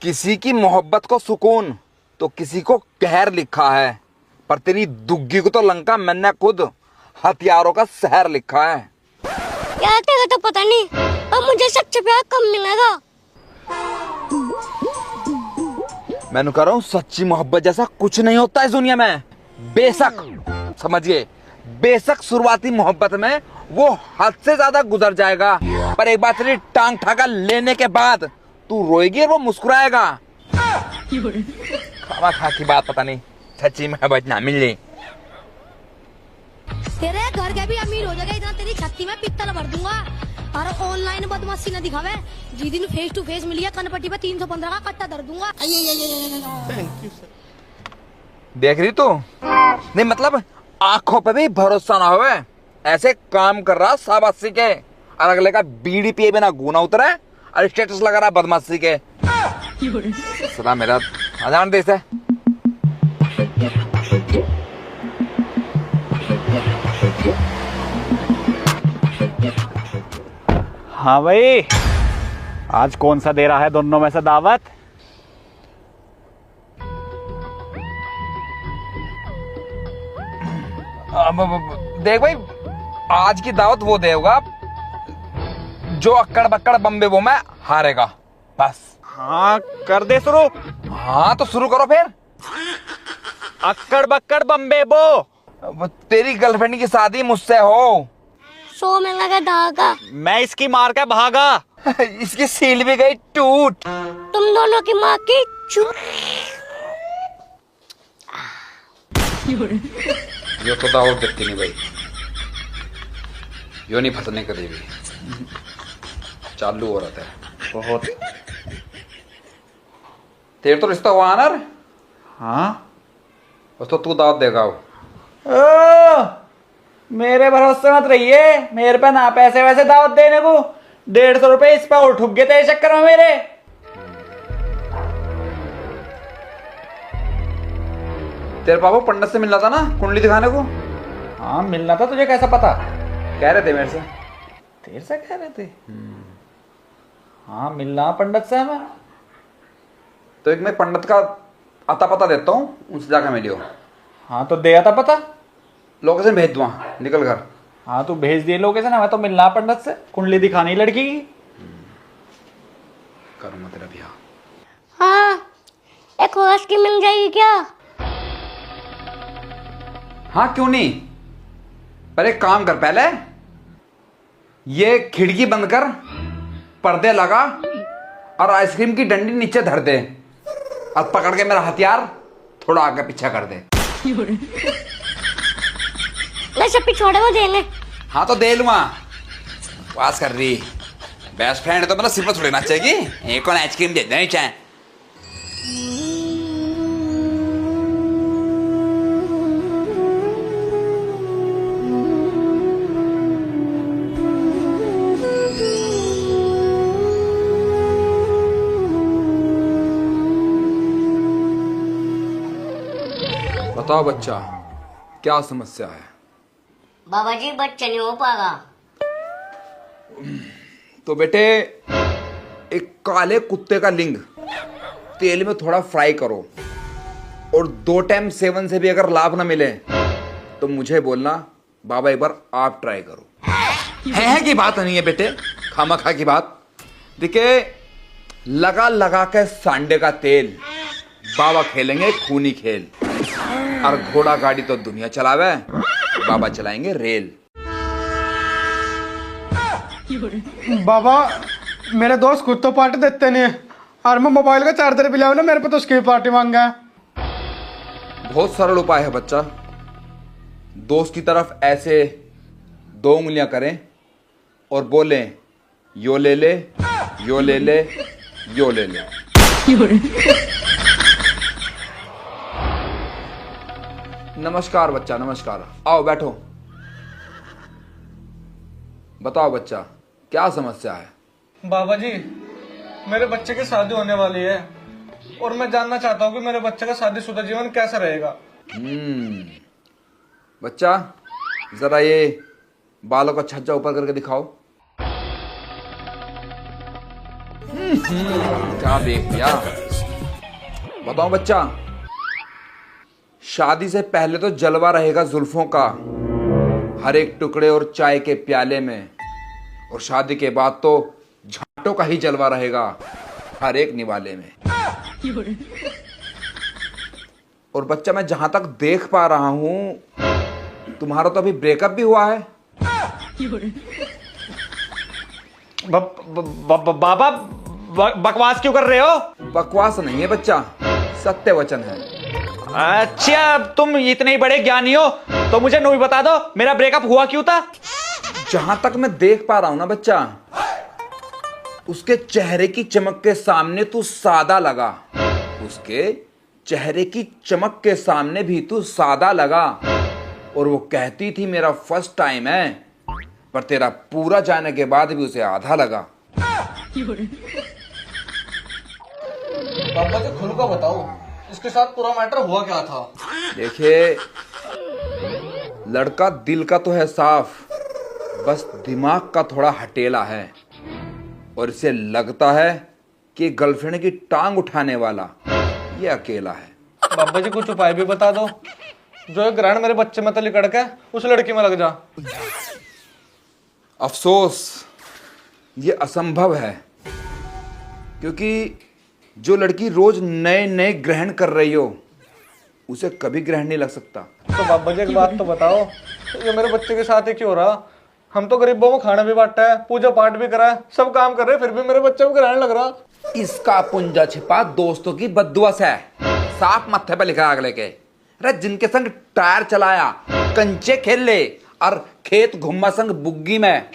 किसी की मोहब्बत को सुकून तो किसी को कहर लिखा है, पर तेरी दुग्गी को तो लंका मैंने खुद हथियारों का शहर लिखा है। यार तेरा तो पता नहीं, अब मुझे सच्चा प्यार कब मिलेगा। मैं कह रहा हूँ सच्ची मोहब्बत जैसा कुछ नहीं होता इस दुनिया में। बेशक समझिए, बेशक शुरुआती मोहब्बत में वो हद से ज्यादा गुजर जाएगा, पर एक बार तेरी टांग ठाका लेने के बाद तू रोएगी और वो मुस्कुराएगा। खामा खा की बात पता नहीं सच्ची मोहब्बत ना मिले। तेरे घर के भी अमीर हो जाएगा, इतना तेरी छत्ती में पित्तल भर दूंगा। और ऑनलाइन बदमाशी न दिखावे, जी दिन फेस टू फेस मिलिए कनपट्टी पे 315 का कट्टा धर दूंगा। देख रही तू? नहीं मतलब आंखों पे भी भरोसा ना होवे, ऐसे काम कर रहा शाबाशी के, और अगले का बीड़ी पिए बिना गुना उतरा है और स्टेटस लगा रहा बदमाशी के। सदा मेरा अजान देश है। हाँ भाई, आज कौन सा दे रहा है दोनों में से दावत? देख भाई, आज की दावत वो देगा जो अक्कड़ बक्कड़ बम्बे वो में हारेगा, बस। हाँ कर दे शुरू। हाँ तो शुरू करो फिर। अक्कड़ बक्कड़ बम्बे बो। तेरी गर्लफ्रेंड की शादी मुझसे हो। 100 में लगा धागा, मैं इसकी मार के भागा। इसकी सील भी गई टूट। तुम दोनों की माँ की चूत। यो तो दावत देती नहीं भाई, यो नहीं फंसने कभी भी। चालू हो रहा है बहुत। तेरे तो रिश्ता हुआ ना? हाँ बस तो तू दावत देगा। मेरे भरोसे मत रहिए, मेरे पे ना पैसे वैसे दावत देने को। 150 रुपए इस पे और ठुक गए थे चक्कर में मेरे। तेरे पापा पंडित से मिलना था ना कुंडली दिखाने को? हाँ मिलना था, तुझे कैसा पता? कह रहे थे मेरे से। तेरे से कह रहे थे? हाँ मिलना पंडित से हमें। तो एक मैं पंडित का अता पता देता हूँ, उनसे जाकर मिलियो। हाँ तो दे आता पता, लोकेशन भेज दूंगा, निकल कर। हाँ तू भेज दिए लोकेशन, हमें तो मिलना पंडित से, कुंडली दिखानी लड़की की। करूंगा तेरा ब्याह। हाँ, एक वर्ष की मिल जाएगी क्या? हाँ क्यों नहीं, पर एक काम कर, पहले ये खिड़की बंद कर, पर्दे लगा और आइसक्रीम की डंडी नीचे धर दे, और पकड़ के मेरा हथियार थोड़ा आगे पीछे कर दे। वैसे पिछोड़े वो देंगे। हाँ तो दे लूंगा। पास कर रही बेस्ट फ्रेंड तो मतलब सिर्फ थोड़ी ना चाहिए, एक और आइसक्रीम दे देनी चाहे। बताओ बच्चा, क्या समस्या है? बाबा जी बच्चा नहीं हो पाएगा। तो बेटे, एक काले कुत्ते का लिंग तेल में थोड़ा फ्राई करो, और 2 टाइम सेवन से भी अगर लाभ ना मिले तो मुझे बोलना, बाबा एक बार आप ट्राई करो। है की बात नहीं है बेटे, खामा खा की बात। देखिए, लगा लगा के सांडे का तेल बाबा खेलेंगे खूनी खेल, और घोड़ा गाड़ी तो दुनिया चलावे, बाबा चलाएंगे रेल। बाबा मेरे दोस्त खुद तो पार्टी देते नहीं है, और मैं मोबाइल का चार्जर भी लाऊं ना, मेरे पे तो उसकी पार्टी मांगा है। बहुत सरल उपाय है बच्चा। दोस्त की तरफ ऐसे 2 उंगलियां करें और बोलें, यो ले ले, यो ले ले, यो ले ले। नमस्कार बच्चा, नमस्कार। आओ बैठो। बताओ बच्चा, क्या समस्या है? बाबा जी मेरे बच्चे की शादी होने वाली है, और मैं जानना चाहता हूँ कि मेरे बच्चे का शादीशुदा जीवन कैसा रहेगा। बच्चा जरा ये बालों का छज्जा ऊपर करके दिखाओ। क्या देख लिया, बताओ बच्चा, शादी से पहले तो जलवा रहेगा जुल्फों का हर एक टुकड़े और चाय के प्याले में, और शादी के बाद तो झांटों का ही जलवा रहेगा हर एक निवाले में। और बच्चा, मैं जहां तक देख पा रहा हूं तुम्हारा तो अभी ब्रेकअप भी हुआ है। बाबा बकवास क्यों कर रहे हो? बकवास नहीं है बच्चा, सत्य वचन है। अच्छा, तुम इतने ही बड़े ज्ञानी हो तो मुझे नहीं बता दो मेरा ब्रेकअप हुआ क्यों था? जहां तक मैं देख पा रहा हूं ना बच्चा, उसके चेहरे की चमक के सामने तू सादा लगा, उसके चेहरे की चमक के सामने भी तू सादा लगा। और वो कहती थी मेरा फर्स्ट टाइम है, पर तेरा पूरा जाने के बाद भी उसे आधा लगा। पापा जी खुल का बताओ, इसके साथ पूरा मैटर हुआ क्या था? देखिए, लड़का दिल का तो है साफ, बस दिमाग का थोड़ा हटेला है, और इसे लगता है कि गर्लफ्रेंड की टांग उठाने वाला ये अकेला है। बाबा जी कुछ उपाय भी बता दो, जो एक ग्रहण मेरे बच्चे में तो लिकड़ के उस लड़की में लग जा। अफसोस, ये असंभव है, क्योंकि जो लड़की रोज नए नए ग्रहण कर रही हो उसे कभी ग्रहण नहीं लग सकता। तो बाबा जी एक बात तो बताओ, ये मेरे बच्चे के साथ ही क्यों हो रहा? हम तो गरीबों को खाना भी बांटा है, पूजा पाठ भी करा है, सब काम कर रहे हैं, फिर भी मेरे बच्चे को ग्रहण लग रहा। इसका पुंजा छिपा दोस्तों की बददुआ से है, साफ मत्थे पे लिखा अगले के। अरे जिनके संग टायर चलाया, कंचे खेल ले और खेत घुमा संग बुग्गी में,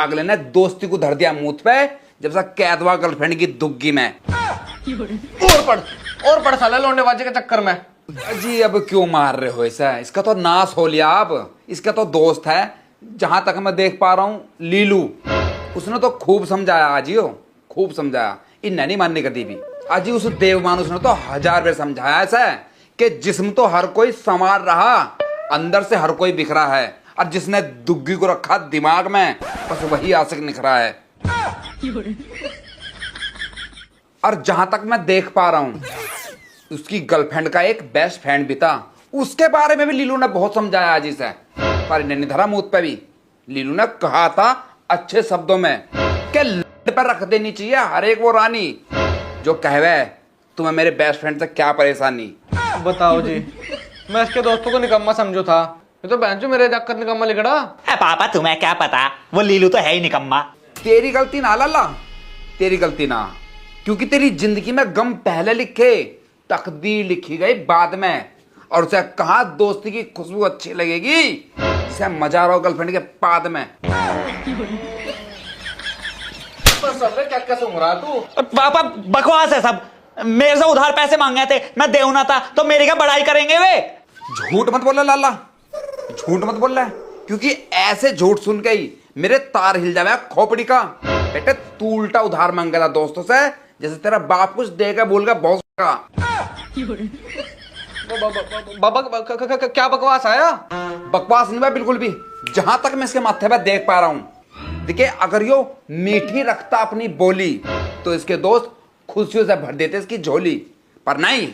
अगले ने दोस्ती को धर दिया मुंह पे, जब सा कैदवा गर्लफ्रेंड की दुग्गी में। और पढ़ साला लौंडेबाजी के चक्कर में। जी अब क्यों मार रहे हो ऐसा? इसका तो नाश हो लिया। अब इसका तो दोस्त है, जहां तक मैं देख पा रहा हूं, लीलू, उसने तो खूब समझाया आजियो, खूब समझाया। इन्हें नहीं मानने कभी भी। आजी उस देव मानुस ने तो 1000 बार समझाया ऐसा है कि जिस्म तो हर कोई संवार रहा, अंदर से हर कोई बिखरा है, और जिसने दुग्गी को रखा दिमाग में बस वही आशिक निखरा है। और जहां तक मैं देख पा रहा हूं, उसकी गर्लफ्रेंड का एक बेस्ट फ्रेंड भी था, उसके बारे में भी लीलू ने बहुत समझाया आजी से, पर इन्हें नहीं धरा मुंह पे भी। लीलू ने कहा था अच्छे शब्दों में कि लड़ पर रख देनी चाहिए हर एक वो रानी जो कहवे तुम्हें मेरे बेस्ट फ्रेंड से क्या परेशानी। बताओ जी, मैं इसके दोस्तों को निकम्मा समझू था, ये तो बहन जो मेरे जाकर निकम्मा लिखड़ा। पापा तुम्हें क्या पता, वो लीलू तो है ही निकम्मा। तेरी गलती ना लाला, तेरी गलती ना, क्योंकि तेरी जिंदगी में गम पहले लिखे, तकदीर लिखी गई बाद में। और उसे कहा दोस्ती की खुशबू अच्छी लगेगी, जिसे मजा रहा हो गर्लफ्रेंड के बाद में। क्या क्या सुन रहा तू? पापा बकवास है सब, मेरे से उधार पैसे मांगे थे, मैं देना था, तो मेरी क्या बड़ाई करेंगे वे? झूठ मत बोल लाला, झूठ मत बोल रहा है, क्योंकि ऐसे झूठ सुन के ही मेरे तार हिल जावे खोपड़ी का। बेटे तू उल्टा उधार मांगा था दोस्तों से, जैसे तेरा बाप कुछ देगा बोल का बहुत का। बाबा क्या बकवास आया? बकवास नहीं बा बिल्कुल भी, जहां तक मैं इसके माथे पे देख पा रहा हूं। देखिए, अगर यो मीठी रखता अपनी बोली तो इसके दोस्त खुशियों से भर देते इसकी झोली, पर नहीं,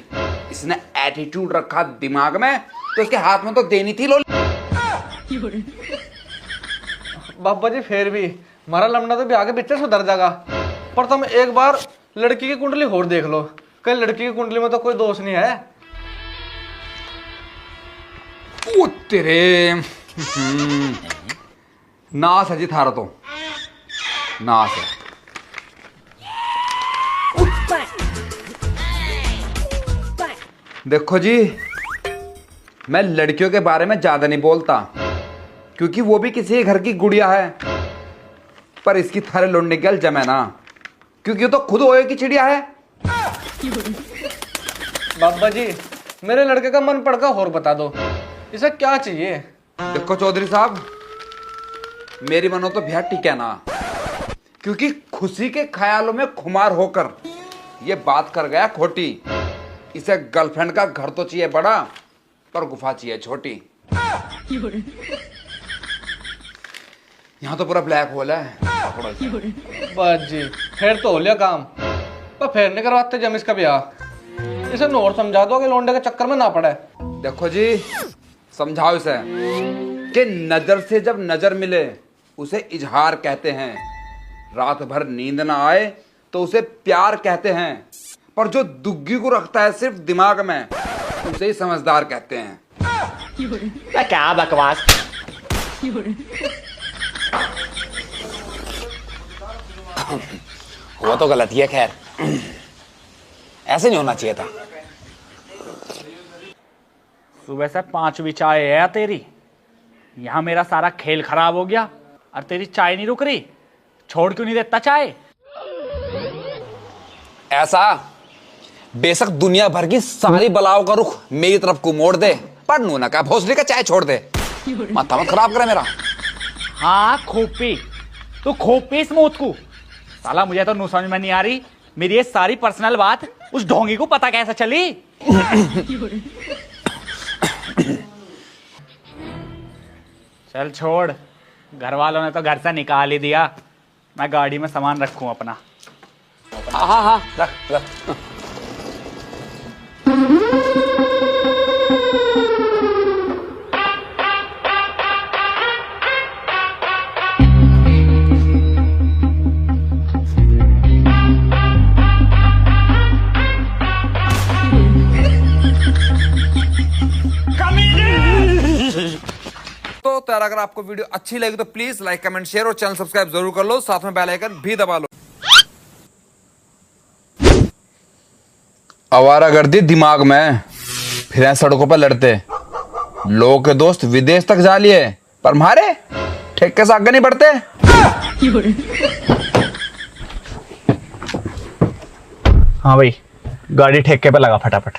इसने एटीट्यूड रखा दिमाग में, तो इसके हाथ में तो देनी थी लोली। बाबा जी फिर भी हमारा लमना तो भी आगे पीछे सुधर जाएगा, पर तुम एक बार लड़की की कुंडली और देख लो, कहीं लड़की की कुंडली में तो कोई दोष नहीं है। ओ तेरे नास है जी थारा तो, नास है। देखो जी, मैं लड़कियों के बारे में ज्यादा नहीं बोलता, क्योंकि वो भी किसी घर की गुड़िया है, पर इसकी थारे लौंडे के जमे ना, क्योंकि वो तो खुद ओए की चिड़िया है। बाबा जी मेरे लड़के का मन पड़का और बता दो, इसे क्या चाहिए? देखो चौधरी साहब, मेरी मनो तो भैया ठीक है ना, क्योंकि खुशी के ख्यालों में खुमार होकर ये बात कर गया खोटी। इसे गर्लफ्रेंड का घर तो चाहिए बड़ा, पर गुफा चाहिए छोटी। यहाँ तो पूरा ब्लैक होल है। बस जी फिर तो हो लिया काम, पर फिर नहीं करवाते जम इसका ब्याह। इसे नोर समझा दो कि लौंडे के चक्कर में ना पड़े। देखो जी, समझाओ इसे कि नजर से जब नजर मिले उसे इजहार कहते हैं, रात भर नींद ना आए तो उसे प्यार कहते हैं, पर जो दुग्गी को रखता है सिर्फ दिमाग में उसे ही समझदार कहते हैं। क्या बकवास। हुआ तो गलत ही है, खैर ऐसे नहीं होना चाहिए था। सुबह से 5वीं चाय है तेरी, यहाँ मेरा सारा खेल खराब हो गया और तेरी चाय नहीं रुक रही। छोड़ क्यों नहीं देता चाय? ऐसा बेशक दुनिया भर की सारी बलाओं का रुख मेरी तरफ को मोड़ दे, पर नूना का भोसले का चाय छोड़ दे। माथा मत खराब करे मेरा। हाँ खोपी, तू खोपी स्मूथ को। साला मुझे तो नू समझ में नहीं आ रही, मेरी ये सारी पर्सनल बात उस ढोंगी को पता कैसे चली? चल छोड़, घर वालों ने तो घर से निकाल ही दिया। मैं गाड़ी में सामान रखूं अपना। हाँ हाँ हाँ, रख रख। तो यार अगर आपको वीडियो अच्छी लगी तो प्लीज लाइक कमेंट शेयर और चैनल सब्सक्राइब जरूर कर लो, साथ में बेल आइकन भी दबा लो। आवारागर्दी दिमाग में, फिर सड़कों पर लड़ते। लोगों के दोस्त विदेश तक जा लिए, पर हमारे ठेके से आगे नहीं बढ़ते। हाँ भाई, गाड़ी ठेके पे लगा फटाफट।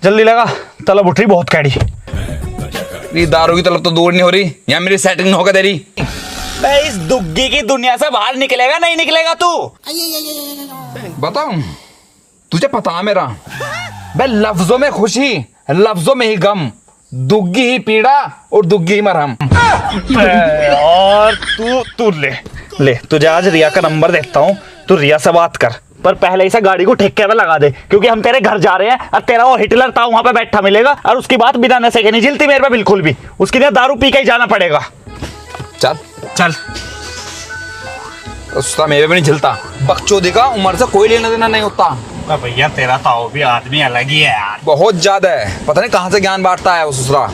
जल्दी लगा, तलब उठ रही बहुत कैडी। ये दारू की तलब तो दूर नहीं हो रही, यहाँ मेरी सेटिंग नहीं होगा तेरी। इस दुग्गी की दुनिया से बाहर निकलेगा नहीं निकलेगा तू? बताऊं तुझे पता है मेरा, बे लफ्जों में खुशी लफ्जों में ही गम, दुग्गी ही पीड़ा और दुग्गी ही मरहम। और तू ले तुझे आज रिया का नंबर देता हूँ, तू रिया से बात कर, पर पहले इसे गाड़ी को ठेके पे लगा दे, क्योंकि हम तेरे घर जा रहे हैं और तेरा वो हिटलर था वहां पे बैठा मिलेगा और उसकी बात बिना नशे के नहीं झिलती मेरे पे बिल्कुल भी। उसके लिए दारू पी के ही जाना पड़ेगा। चल चल। उसका मेरे भी नहीं झिलता, बकचोदी का उम्र से कोई लेना देना नहीं होता। भैया तेरा तो भी आदमी अलग ही है यार, बहुत ज्यादा है, पता नहीं कहां से ज्ञान बांटता है वो ससुरा।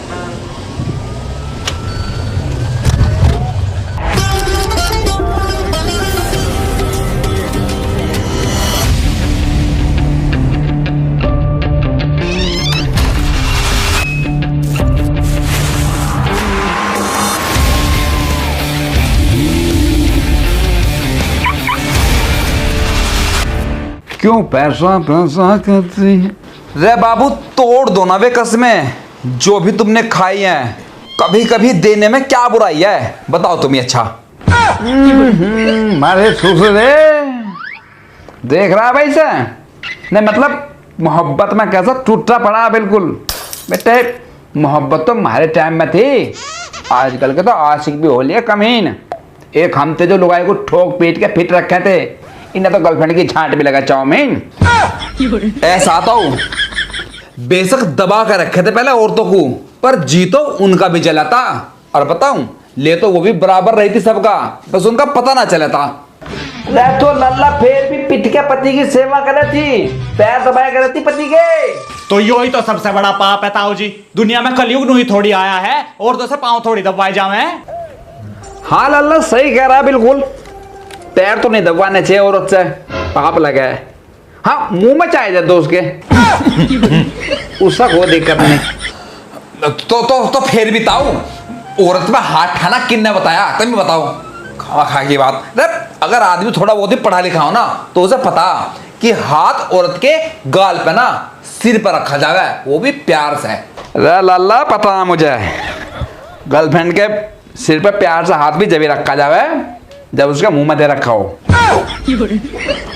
क्यों पैसा पैसा करती है रे बाबू, तोड़ दो ना वे कसमें जो भी तुमने खाई हैं। कभी कभी देने में क्या बुराई है, बताओ तुम ही। अच्छा मारे ससुरे देख रहा है भाई से नहीं, मतलब मोहब्बत में कैसा टूटा पड़ा बिल्कुल। बेटे मोहब्बत तो हमारे टाइम में थी, आजकल के तो आशिक भी हो लिए कमीन। एक हम थे जो लुगाई को ठोक पीट के फिट रखे थे, इन्हें तो गर्लफ्रेंड की छांट भी लगा चाउमीन। ऐसा तो बेशक दबा कर रखे थे पहले औरतों को, पर जी तो उनका भी जला था। और बताऊं, ले तो वो भी बराबर रही थी सबका, बस उनका पता ना चला था। तो लल्ला फिर भी पिट के पति की सेवा करे थी, पैर दबाया करे थी पति के। तो यो ही तो सबसे बड़ा पाप है ताऊ जी। दुनिया में कलयुग नू ही थोड़ी आया है, और तो से पांव थोड़ी दबाए जावे। हाँ लल्ला सही कह रहा है बिल्कुल, पैर तो नहीं दबवाने चाहिए औरत से, पाप लगा है। हाँ मुंह में चाहे जाए दोस्त के उसका कोई दिक्कत नहीं। तो फिर भी ताऊ, औरत में हाथ खाना किन्ने बताया, तुम बताओ। खावा खा की बात, अगर आदमी थोड़ा बहुत ही पढ़ा लिखा हो ना तो उसे पता कि हाथ औरत के गाल पे ना सिर पर रखा जावे, वो भी प्यार से। अरे लल्ला पता है मुझे, गर्लफ्रेंड के सिर पे प्यार से हाथ भी जब रखा जावे जब उसका मुंह में दे रखा हो।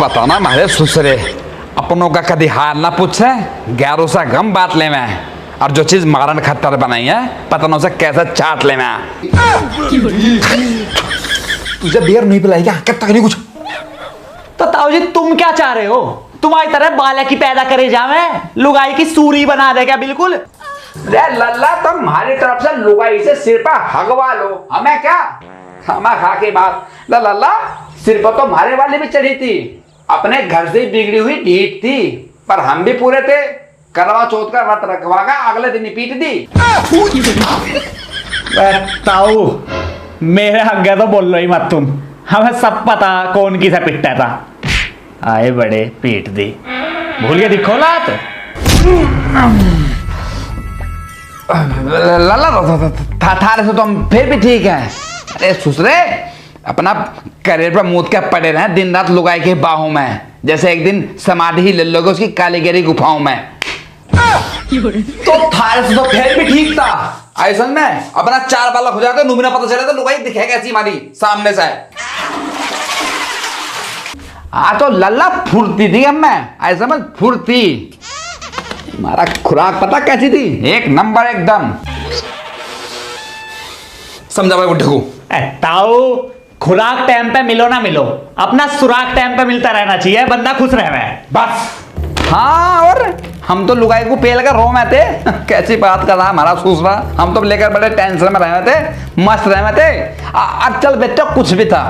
पता ना हमारे ससुरे अपनों का कभी हाल ना पूछे, गैरों से गम बात ले मैं, और जो चीज मारन खतर बनाई है पता ना उसे कैसे चाट ले मैं। तुझे बियर नहीं पिलाई क्या, कब तक नहीं कुछ तो ताऊ जी तुम क्या चाह रहे हो? तुम्हारी तरह बालक की पैदा करे जावे, लुगाई की सूरी बना दे क्या बिल्कुल? रे लल्ला तुम्हारी तरफ से लुगाई से सिर पर हगवा लो, हमें क्या खामा खा के बात। लल्ला सिर पर तो मारे वाली भी चढ़ी थी, अपने घर से बिगड़ी हुई ढीठ थी, पर हम भी पूरे थे। करवा चौथ का व्रत रखवागा, अगले दिन ही पीट दी। ताऊ मेरे आगे तो बोल लो ही मत तुम, हमें सब पता कौन की सा पिट्टा था। आए बड़े पीट दी, भूल के दिखो लात। लल्ला थारे से तो हम फिर भी ठीक है। अरे ससुरे अपना करियर पर मूत के पड़े रहे दिन रात लुगाई के बाहों में, जैसे एक दिन समाधि ही ले लोगे उसकी कालीगिरी गुफाओं में। तो थारे से तो फिर भी ठीक था, ऐसा में अपना 4 बालक हो जाते नुमिना पता चले तो लुगाई दिखे कैसी हमारी सामने से। हाँ तो लल्ला फुर्ती थी अब मैं, ऐसा में फुर्ती। हमारा खुराक पता कैसी थी? एक नंबर एकदम। समझा भाई बुड्ढे को? ताऊ खुराक टाइम पे मिलो ना मिलो, अपना सुराग टाइम पे मिलता रहना चाहिए, बंदा खुश रहे बस। हाँ और हम तो लुगाई को पेल कर रो में थे। कैसी बात कर रहा हमारा ससुरा, हम तो लेकर बड़े टेंशन में रहे थे, मस्त रहे थे। अब चल बेटा कुछ भी था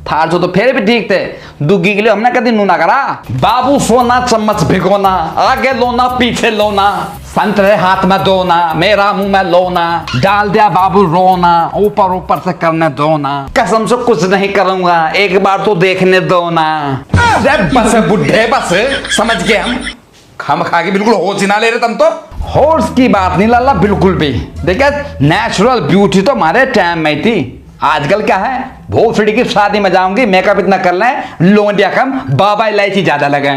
थार तो फिर भी ठीक थे। दुग्गी के लिए हमने कभी नू ना करा। बाबू सोना चम्मच भिगोना, आगे लोना पीछे लोना, संतरे हाथ में दोना, मेरा मुंह में लोना, डाल दिया बाबू रोना, ऊपर ऊपर से करने दोना, कसम से कुछ नहीं करूंगा, एक बार तो देखने दो ना। बस बुढ़े बस, समझ गए हम खा के बिल्कुल होश ही ना ले रहे तुम तो। होश की बात नहीं लल्ला बिल्कुल भी। देखिए नेचुरल ब्यूटी तो हमारे टाइम में थी, आजकल क्या है भोसड़ी की शादी में जाऊंगी मेकअप इतना कर लें, लोंडिया कम बाबा इलायची ज्यादा लगे।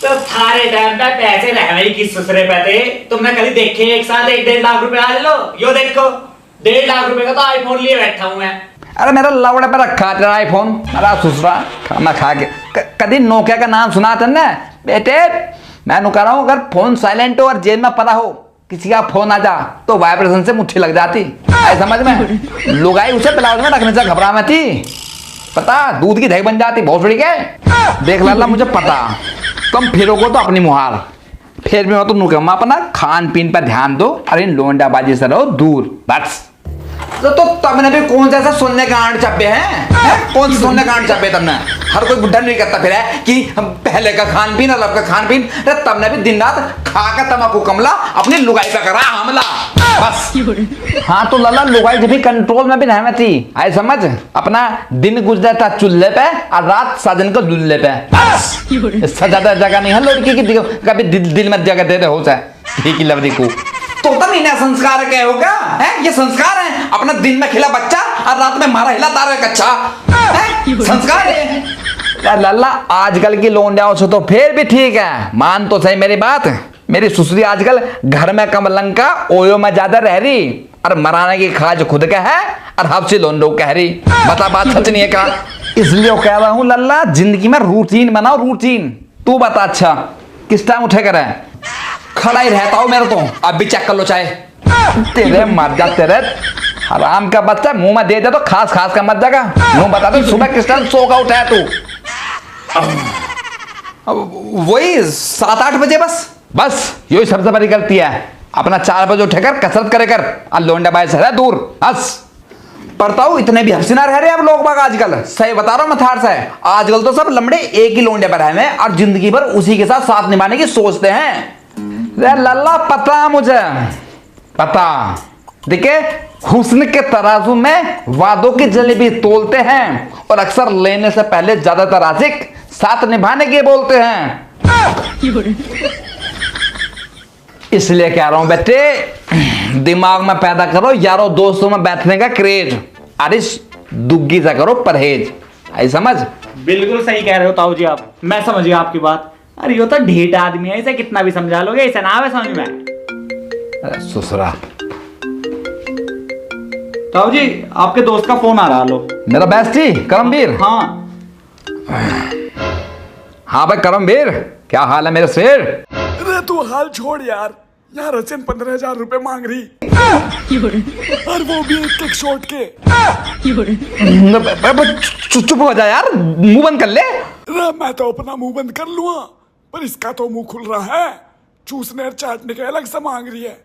तो थारे टाइम पे पैसे रहने की ससुरे पे थे, तुमने कभी देखे एक साथ 1-1.5 लाख रुपए आ लो? यो देखो 1.5 लाख रुपए का तो आईफोन लिए बैठा हूं मैं। अरे मेरा लवड़ा पे रखा तेरा आईफोन, मेरा ससुरा खाना खा के। कभी नोकिया का नाम सुना था ना बेटे? मैं कह रहा हूँ अगर फोन साइलेंट हो और जेब में पड़ा हो, किसी का फोन आ जा तो वाइब्रेशन से मुट्ठी लग जाती है, समझ में? लुगाई उसे ब्लाउज में रखने से घबरा में थी, पता दूध की दही बन जाती भोसड़ी के। देख लल्ला मुझे पता, तुम फिरोगो तो अपनी मुहार, फिर भी मैं तो नुकम्मा अपना खान पीन पर ध्यान दो, अरे इन लोंडाबाजी से रहो दूर बस। तो तुमने भी कौन सा सोने का आंट चब्बे हैं? कौन से सोने का आंट चब्बे तुमने? हर कोई बुढ़ा नहीं करता फिर है कि हम पहले का खान पीन अलग का खान पीन। अरे तुमने भी दिन रात खा कर तम्बाकू कमला, अपनी लुगाई पे करा हमला बस। हाँ तो लल्ला लुगाई जब भी कंट्रोल में भी नहीं थी, आई समझ? अपना दिन गुजरता चूल्हे पे और रात साजन को दुल्ले पे बस। इससे ज्यादा जगह नहीं है लड़की की, कभी दिल में जगह दे रहे हो ठीक ही लवरी को। तो तब इन्हें संस्कार क्या होगा? है ये संस्कार है? अपना दिन में खिला बच्चा और रात में मारा हिला तारे कच्चा, संस्कार है लल्ला। आजकल की लोंडियाओं से तो फिर भी ठीक है, मान तो सही मेरी बात। मेरी ससुरी आजकल घर में कमलंका ओयो में ज्यादा रह रही, और मराने की खाज खुद का है और हफ्सी लोंडो कह रही। बता बात सच नहीं है का? इसलिए कह रहा हूँ लल्ला जिंदगी में रूटीन बनाओ, रूटीन। तू बता अच्छा किस टाइम उठे कर खड़ा ही रहता हूँ मेरे तो, अब भी चेक कर लो चाहे। तेरे मर जा तेरे हराम का बच्चा, मुंह में दे दे तो खास खास का मत जाएगा। मुंह बता दो सुबह किस टाइम सो का उठा है तू? वही 7-8 बजे बस यही सबसे बड़ी गलती है। अपना 4 बजे उठेकर कसरत करे कर, और लोंडा बाई से दूर बस। पढ़ता हूँ इतने भी हसीना रह रहे हैं अब लोग बाग आजकल, सही बता रहा हूँ मैं थार से। आजकल तो सब लमड़े एक ही लोंडे पर हैं और जिंदगी भर उसी के साथ निभाने की सोचते हैं। लल्ला पता मुझे पता, देखे हुस्न के तराजू में वादों की जलेबी तोलते हैं, और अक्सर लेने से पहले ज्यादातर आशिक साथ निभाने के बोलते हैं। इसलिए कह रहा हूं बेटे दिमाग में पैदा करो यारों दोस्तों में बैठने का क्रेज, अरे दुग्गी से करो परहेज, आई समझ? बिल्कुल सही कह रहे हो ताऊ जी आप, मैं समझ गया आपकी बात। अरे ये तो ढीठ आदमी है, इसे कितना भी समझा लोगे इसे ना आवे समझ में। अरे ससुरा ताऊ जी आपके दोस्त का फोन आ रहा। लो मेरा बेस्टी करमवीर। हाँ हाँ भाई करमवीर क्या हाल है मेरे शेर? अरे तू हाल छोड़ यार, यहाँ रचन 15,000 रुपए मांग रही, और वो भी एक शॉट के। चुप हो जा यार, मुंह बंद कर ले। मैं तो अपना मुंह बंद कर लूंगा, पर इसका तो मुंह खुल रहा है, चूसने और चाटने के अलग से मांग रही है।